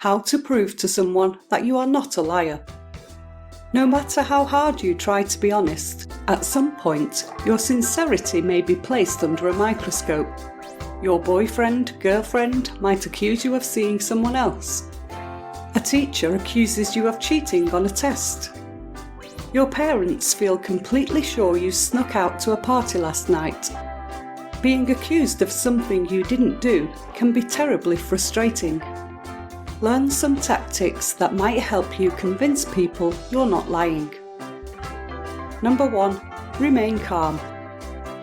How to prove to someone that you are not a liar. No matter how hard you try to be honest, at some point your sincerity may be placed under a microscope. Your boyfriend, girlfriend might accuse you of seeing someone else. A teacher accuses you of cheating on a test. Your parents feel completely sure you snuck out to a party last night. Being accused of something you didn't do can be terribly frustrating. Learn some tactics that might help you convince people you're not lying. Number 1. Remain calm.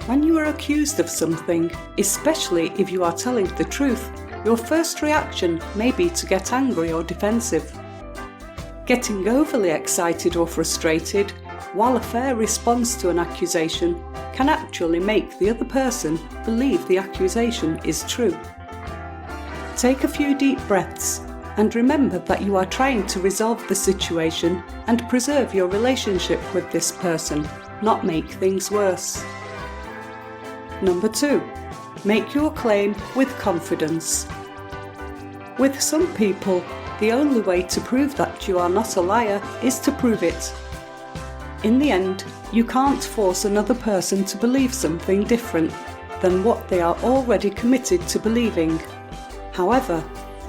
When you are accused of something, especially if you are telling the truth, your first reaction may be to get angry or defensive. Getting overly excited or frustrated, while a fair response to an accusation, can actually make the other person believe the accusation is true. Take a few deep breaths and remember that you are trying to resolve the situation and preserve your relationship with this person, not make things worse. Number 2. Make your claim with confidence. With some people, the only way to prove that you are not a liar is to prove it. In the end, you can't force another person to believe something different than what they are already committed to believing. However,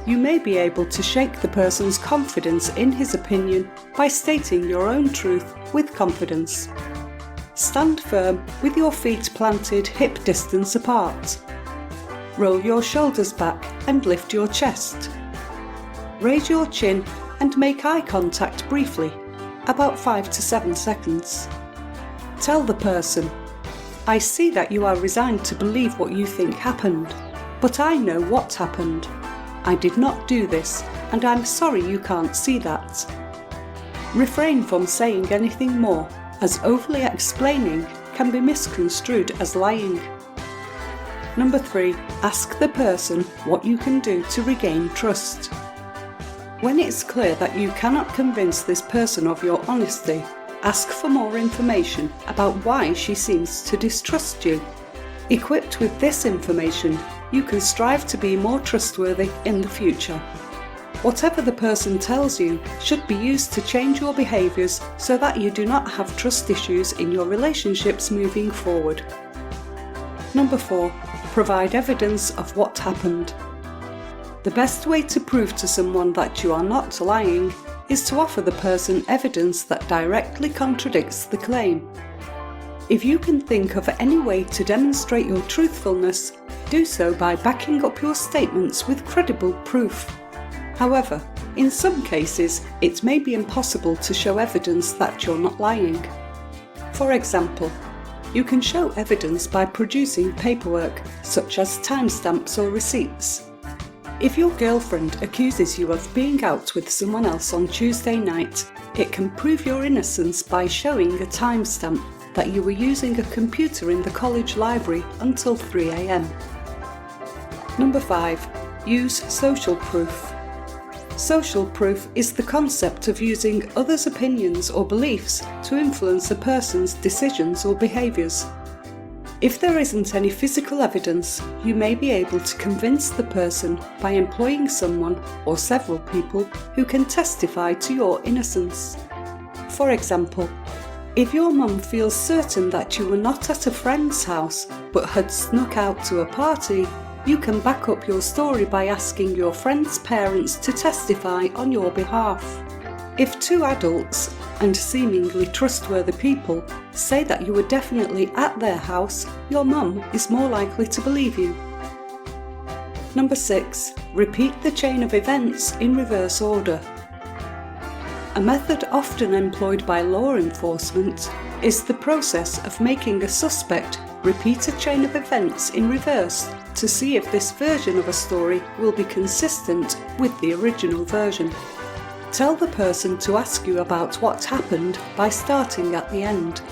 you may be able to shake the person's confidence in his opinion by stating your own truth with confidence. Stand firm with your feet planted hip distance apart. Roll your shoulders back and lift your chest. Raise your chin and make eye contact briefly, about 5 to 7 seconds. Tell the person, "I see that you are resigned to believe what you think happened, but I know what happened. I did not do this, and I'm sorry you can't see that." Refrain from saying anything more, as overly explaining can be misconstrued as lying. Number 3. Ask the person what you can do to regain trust. When it's clear that you cannot convince this person of your honesty, ask for more information about why she seems to distrust you. Equipped with this information, you can strive to be more trustworthy in the future. Whatever the person tells you should be used to change your behaviours so that you do not have trust issues in your relationships moving forward. Number 4. Provide evidence of what happened. The best way to prove to someone that you are not lying is to offer the person evidence that directly contradicts the claim. If you can think of any way to demonstrate your truthfulness, do so by backing up your statements with credible proof. However, in some cases, it may be impossible to show evidence that you're not lying. For example, you can show evidence by producing paperwork, such as timestamps or receipts. If your girlfriend accuses you of being out with someone else on Tuesday night, it can prove your innocence by showing a timestamp that you were using a computer in the college library until 3 a.m. Number 5. Use social proof. Social proof is the concept of using others' opinions or beliefs to influence a person's decisions or behaviours. If there isn't any physical evidence, you may be able to convince the person by employing someone or several people who can testify to your innocence. For example, if your mum feels certain that you were not at a friend's house but had snuck out to a party, you can back up your story by asking your friend's parents to testify on your behalf. If 2 adults and seemingly trustworthy people say that you were definitely at their house, your mum is more likely to believe you. Number 6. Repeat the chain of events in reverse order. A method often employed by law enforcement is the process of making a suspect repeat a chain of events in reverse to see if this version of a story will be consistent with the original version. Tell the person to ask you about what happened by starting at the end.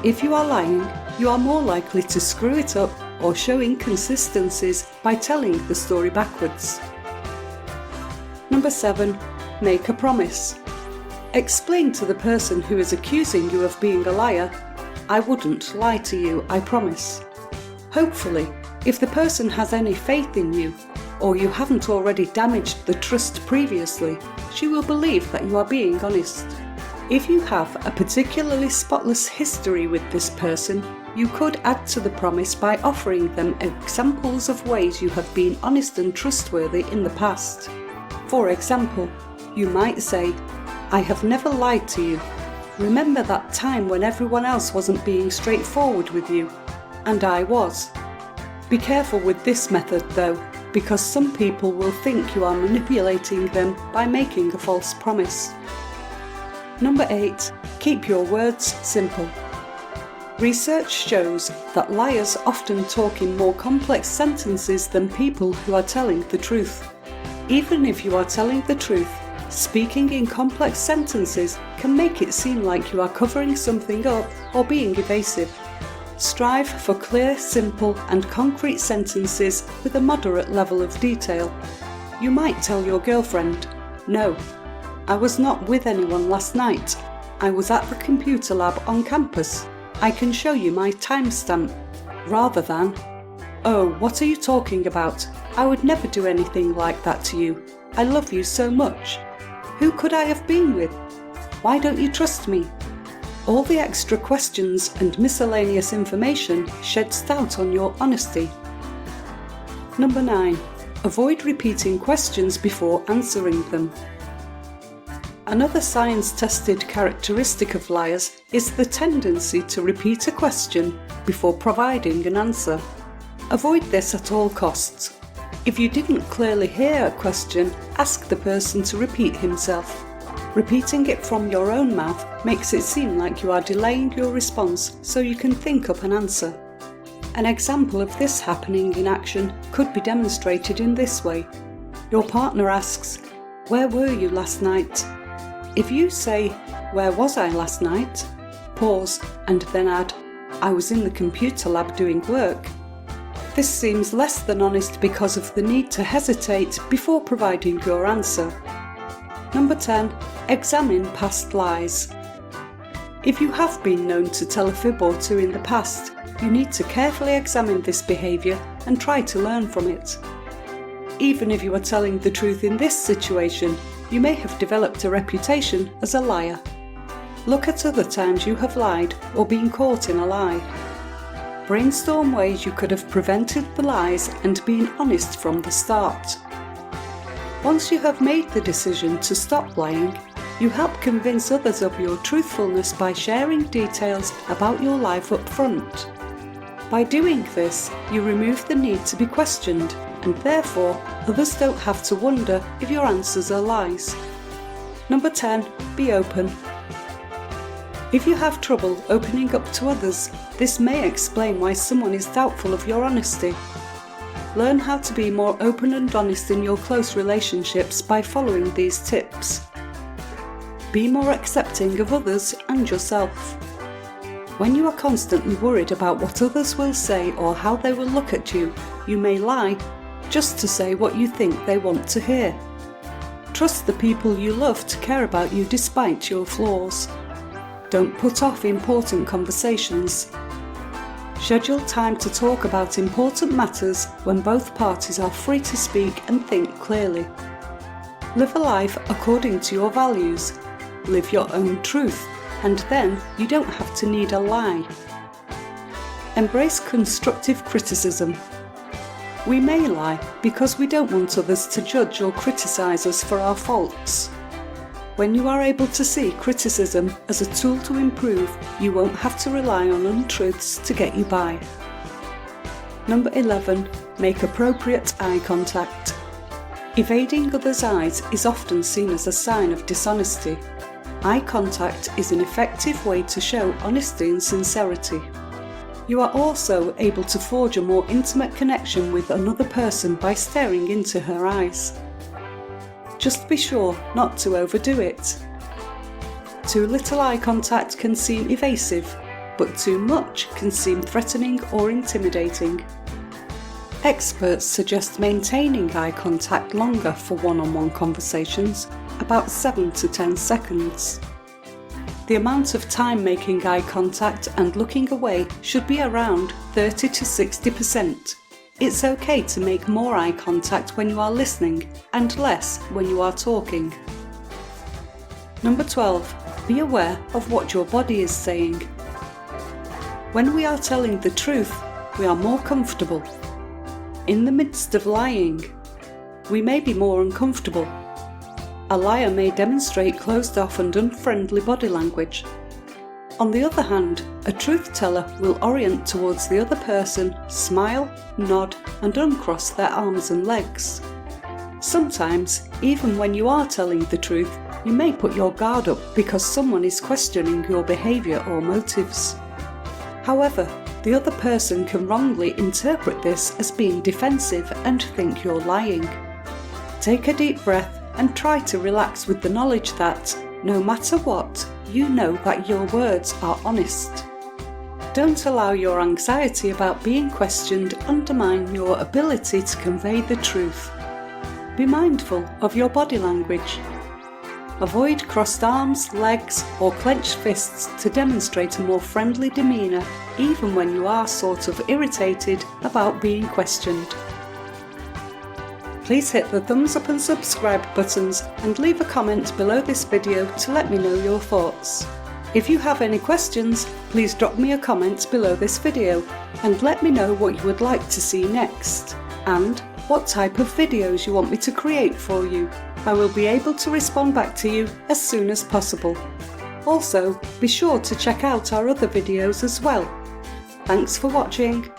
If you are lying, you are more likely to screw it up or show inconsistencies by telling the story backwards. Number 7. Make a promise. Explain to the person who is accusing you of being a liar, "I wouldn't lie to you, I promise." Hopefully, if the person has any faith in you, or you haven't already damaged the trust previously, she will believe that you are being honest. If you have a particularly spotless history with this person, you could add to the promise by offering them examples of ways you have been honest and trustworthy in the past. For example, you might say, "I have never lied to you. Remember that time when everyone else wasn't being straightforward with you? And I was." Be careful with this method though, because some people will think you are manipulating them by making a false promise. Number 8. Keep your words simple. Research shows that liars often talk in more complex sentences than people who are telling the truth. Even if you are telling the truth, speaking in complex sentences can make it seem like you are covering something up or being evasive. Strive for clear, simple, and concrete sentences with a moderate level of detail. You might tell your girlfriend, "No, I was not with anyone last night. I was at the computer lab on campus. I can show you my timestamp," rather than, "Oh, what are you talking about? I would never do anything like that to you. I love you so much. Who could I have been with? Why don't you trust me?" All the extra questions and miscellaneous information sheds doubt on your honesty. Number 9. Avoid repeating questions before answering them. Another science-tested characteristic of liars is the tendency to repeat a question before providing an answer. Avoid this at all costs. If you didn't clearly hear a question, ask the person to repeat himself. Repeating it from your own mouth makes it seem like you are delaying your response so you can think up an answer. An example of this happening in action could be demonstrated in this way. Your partner asks, "Where were you last night?" If you say, "Where was I last night?" pause and then add, "I was in the computer lab doing work." This seems less than honest because of the need to hesitate before providing your answer. Number 10. Examine past lies. If you have been known to tell a fib or two in the past, you need to carefully examine this behaviour and try to learn from it. Even if you are telling the truth in this situation, you may have developed a reputation as a liar. Look at other times you have lied or been caught in a lie. Brainstorm ways you could have prevented the lies and been honest from the start. Once you have made the decision to stop lying, you help convince others of your truthfulness by sharing details about your life up front. By doing this, you remove the need to be questioned, and therefore others don't have to wonder if your answers are lies. Number 10. Be open. If you have trouble opening up to others, this may explain why someone is doubtful of your honesty. Learn how to be more open and honest in your close relationships by following these tips. Be more accepting of others and yourself. When you are constantly worried about what others will say or how they will look at you, you may lie just to say what you think they want to hear. Trust the people you love to care about you despite your flaws. Don't put off important conversations. Schedule time to talk about important matters when both parties are free to speak and think clearly. Live a life according to your values. Live your own truth, and then you don't have to need a lie. Embrace constructive criticism. We may lie because we don't want others to judge or criticise us for our faults. When you are able to see criticism as a tool to improve, you won't have to rely on untruths to get you by. Number 11. Make appropriate eye contact. Evading others' eyes is often seen as a sign of dishonesty. Eye contact is an effective way to show honesty and sincerity. You are also able to forge a more intimate connection with another person by staring into her eyes. Just be sure not to overdo it. Too little eye contact can seem evasive, but too much can seem threatening or intimidating. Experts suggest maintaining eye contact longer for one-on-one conversations, about 7 to 10 seconds. The amount of time making eye contact and looking away should be around 30 to 60%. It's okay to make more eye contact when you are listening and less when you are talking. Number 12. Be aware of what your body is saying. When we are telling the truth, we are more comfortable. In the midst of lying, we may be more uncomfortable. A liar may demonstrate closed-off and unfriendly body language. On the other hand, a truth teller will orient towards the other person, smile, nod, and uncross their arms and legs. Sometimes, even when you are telling the truth, you may put your guard up because someone is questioning your behaviour or motives. However, the other person can wrongly interpret this as being defensive and think you're lying. Take a deep breath and try to relax with the knowledge that, no matter what, you know that your words are honest. Don't allow your anxiety about being questioned undermine your ability to convey the truth. Be mindful of your body language. Avoid crossed arms, legs, or clenched fists to demonstrate a more friendly demeanour, even when you are sort of irritated about being questioned. Please hit the thumbs up and subscribe buttons and leave a comment below this video to let me know your thoughts. If you have any questions, please drop me a comment below this video and let me know what you would like to see next and what type of videos you want me to create for you. I will be able to respond back to you as soon as possible. Also, be sure to check out our other videos as well. Thanks for watching.